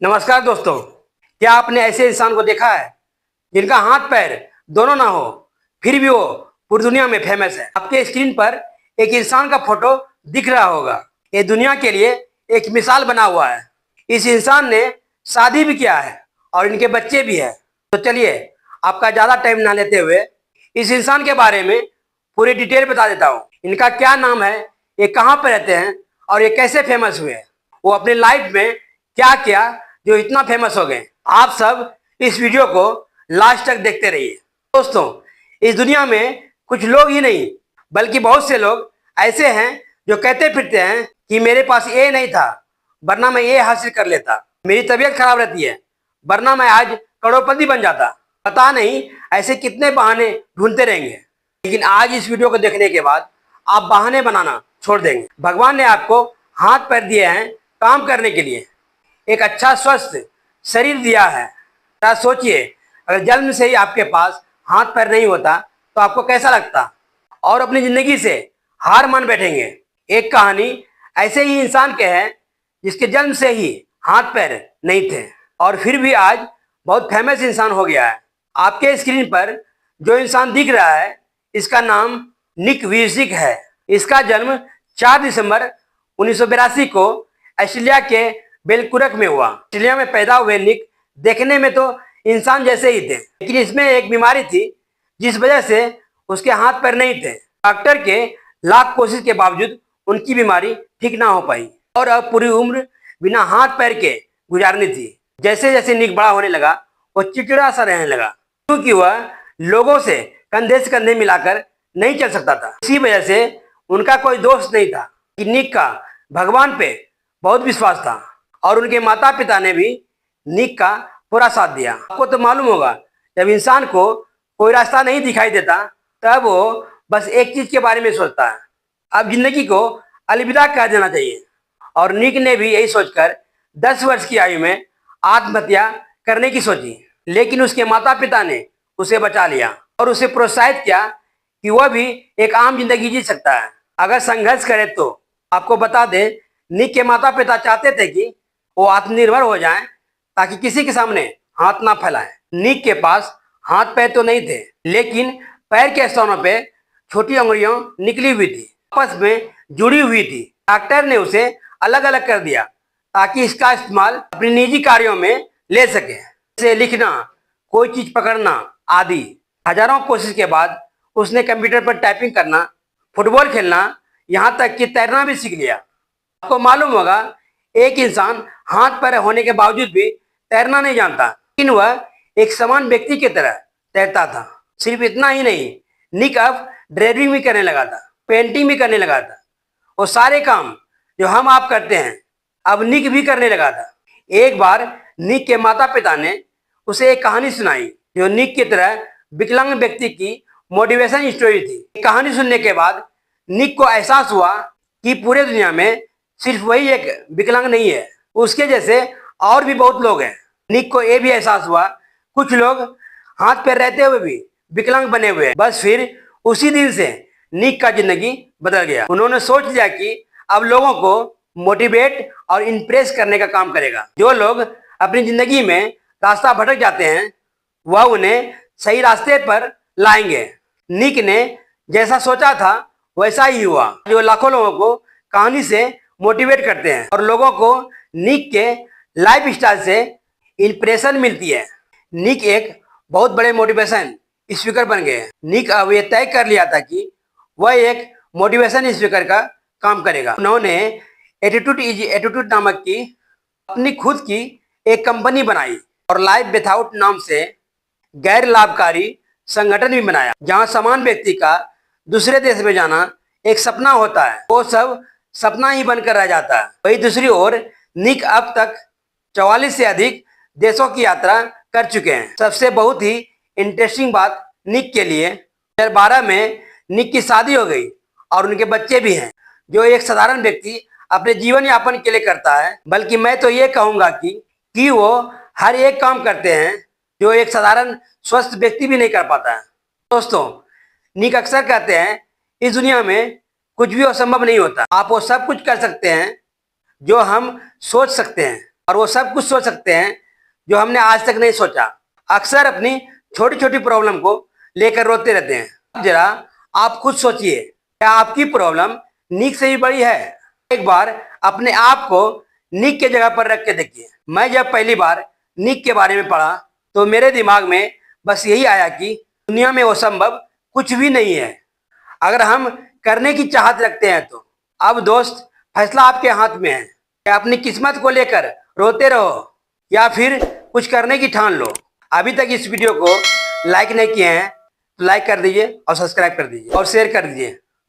नमस्कार दोस्तों, क्या आपने ऐसे इंसान को देखा है जिनका हाथ पैर दोनों ना हो, फिर भी वो पूरी दुनिया में फेमस है। आपके स्क्रीन पर एक इंसान का फोटो दिख रहा होगा। ये दुनिया के लिए एक मिसाल बना हुआ है। इस इंसान ने शादी भी किया है और इनके बच्चे भी हैं। तो चलिए, आपका ज्यादा टाइम ना लेते हुए इस इंसान के बारे में पूरी डिटेल बता देता हूँ। इनका क्या नाम है, ये कहाँ पे रहते हैं और ये कैसे फेमस हुए, वो अपने लाइफ में क्या किया जो इतना फेमस हो गए। आप सब इस वीडियो को लास्ट तक देखते रहिए। दोस्तों, इस दुनिया में कुछ लोग ही नहीं बल्कि बहुत से लोग ऐसे हैं जो कहते फिरते हैं कि मेरे पास ये नहीं था वरना मैं ये हासिल कर लेता, मेरी तबीयत खराब रहती है वरना मैं आज करोड़पति बन जाता। पता नहीं ऐसे कितने बहाने ढूंढते रहेंगे, लेकिन आज इस वीडियो को देखने के बाद आप बहाने बनाना छोड़ देंगे। भगवान ने आपको हाथ पैर दिए हैं काम करने के लिए, एक अच्छा स्वस्थ शरीर दिया है। जरा सोचिए, अगर जन्म से ही आपके पास हाथ पैर नहीं होता तो आपको कैसा लगता, और अपनी जिंदगी से हार मान बैठेंगे। एक कहानी ऐसे ही इंसान के है जिसके जन्म से ही हाथ पैर नहीं थे और फिर भी आज बहुत फेमस इंसान हो गया है। आपके स्क्रीन पर जो इंसान दिख रहा है, इसका नाम निक वुयज़िक है। इसका जन्म 4 दिसंबर 1982 को ऑस्ट्रेलिया के बेलकुरक में हुआ। ऑस्ट्रेलिया में पैदा हुए निक देखने में तो इंसान जैसे ही थे, लेकिन इसमें एक बीमारी थी जिस वजह से उसके हाथ पैर नहीं थे। डॉक्टर के लाख कोशिश के बावजूद उनकी बीमारी ठीक ना हो पाई और अब पूरी उम्र बिना हाथ पैर के गुजारनी थी। जैसे जैसे निक बड़ा होने लगा, वो चिड़चिड़ा सा रहने लगा, क्योंकि वह लोगों से कंधे से कंधे मिलाकर नहीं चल सकता था। इसी वजह से उनका कोई दोस्त नहीं था कि निक का भगवान पे बहुत विश्वास था और उनके माता पिता ने भी निक का पूरा साथ दिया। आपको तो मालूम होगा, जब इंसान को कोई रास्ता नहीं दिखाई देता तब वो बस एक चीज के बारे में सोचता है, अब जिंदगी को अलविदा कर देना चाहिए। और निक ने भी यही सोचकर 10 वर्ष की आयु में आत्महत्या करने की सोची, लेकिन उसके माता पिता ने उसे बचा लिया और उसे प्रोत्साहित किया कि वह भी एक आम जिंदगी जी सकता है अगर संघर्ष करे तो। आपको बता दें, निक के माता पिता चाहते थे कि वो आत्मनिर्भर हो जाएं ताकि किसी के सामने हाथ ना फैलाएं। निक के पास हाथ पैर तो नहीं थे, लेकिन पैर के स्थानों पे छोटी उंगलियां निकली हुई थी, आपस में जुड़ी हुई थी। डॉक्टर ने उसे अलग अलग कर दिया ताकि इसका इस्तेमाल अपने निजी कार्यों में ले सके, जैसे लिखना, कोई चीज पकड़ना आदि। हजारों कोशिश के बाद उसने कंप्यूटर पर टाइपिंग करना, फुटबॉल खेलना, यहाँ तक कि तैरना भी सीख लिया। आपको मालूम होगा, एक इंसान हाथ पैर होने के बावजूद भी तैरना नहीं जानता, लेकिन वह एक समान व्यक्ति की तरह तैरता था। सिर्फ इतना ही नहीं, निक अब ड्राइविंग भी करने लगा था, पेंटिंग भी करने लगा था। वो सारे काम जो हम आप करते हैं अब निक भी करने लगा था। एक बार निक के माता पिता ने उसे एक कहानी सुनाई जो निक की तरह विकलांग व्यक्ति की मोटिवेशन स्टोरी थी। कहानी सुनने के बाद निक को एहसास हुआ कि पूरे दुनिया में सिर्फ वही एक विकलांग नहीं है, उसके जैसे और भी बहुत लोग हैं। निक को यह भी एहसास हुआ कुछ लोग हाथ पैर रहते हुए भी विकलांग बने हुए हैं। बस फिर उसी दिन से निक का जिंदगी बदल गया। उन्होंने सोच लिया कि अब लोगों को मोटिवेट और इम्प्रेस करने का काम करेगा। जो लोग अपनी जिंदगी में रास्ता भटक जाते हैं वह उन्हें सही रास्ते पर लाएंगे। निक ने जैसा सोचा था वैसा ही हुआ। जो लाखों लोगों को कहानी से मोटिवेट करते हैं और लोगों को निक के लाइफ स्टाइल से इंप्रेशन मिलती है। निक एक बहुत बड़े मोटिवेशन स्पीकर बन गए। निक अब ये तय कर लिया था कि वह एक मोटिवेशन स्पीकर का काम करेगा। उन्होंने एटीट्यूड इज एटीट्यूड नामक की अपनी खुद की एक कंपनी बनाई और लाइफ विथआउट नाम से गैर लाभकारी संगठन भी बनाया, जहां समान व्यक्ति का दूसरे देश में जाना एक सपना होता है, वो सब सपना ही बनकर रह जाता है। वही दूसरी ओर निक अब तक 44 से अधिक देशों की यात्रा कर चुके हैं। सबसे बहुत ही इंटरेस्टिंग बात निक के लिए, 2012 में निक की शादी हो गई और उनके बच्चे भी हैं, जो एक साधारण व्यक्ति अपने जीवन यापन के लिए करता है। बल्कि मैं तो ये कहूँगा कि वो हर एक काम करते हैं जो एक साधारण स्वस्थ व्यक्ति भी नहीं कर पाता है। दोस्तों, निक अक्सर कहते हैं इस दुनिया में कुछ भी असंभव नहीं होता, आप वो सब कुछ कर सकते हैं जो हम सोच सकते हैं। और वो सब कुछ सोच सकते हैं जो हमने आज तक नहीं सोचा। अक्सर अपनी छोटी छोटी प्रॉब्लम को लेकर रोते रहते हैं। अब जरा आप खुद सोचिए, क्या आपकी प्रॉब्लम नीक से भी बड़ी है? एक बार अपने आप को नीक के जगह पर रख के देखिए। मैं जब पहली बार नीक के बारे में पढ़ा तो मेरे दिमाग में बस यही आया कि दुनिया में वो संभव कुछ भी नहीं है अगर हम करने की चाहत रखते हैं तो। अब दोस्त, फैसला आपके हाथ में है। क्या अपनी किस्मत को लेकर रोते रहो या फिर कुछ करने की ठान लो। अभी तक इस वीडियो को लाइक नहीं किए हैं तो लाइक कर दीजिए और सब्सक्राइब कर दीजिए और शेयर कर दीजिए।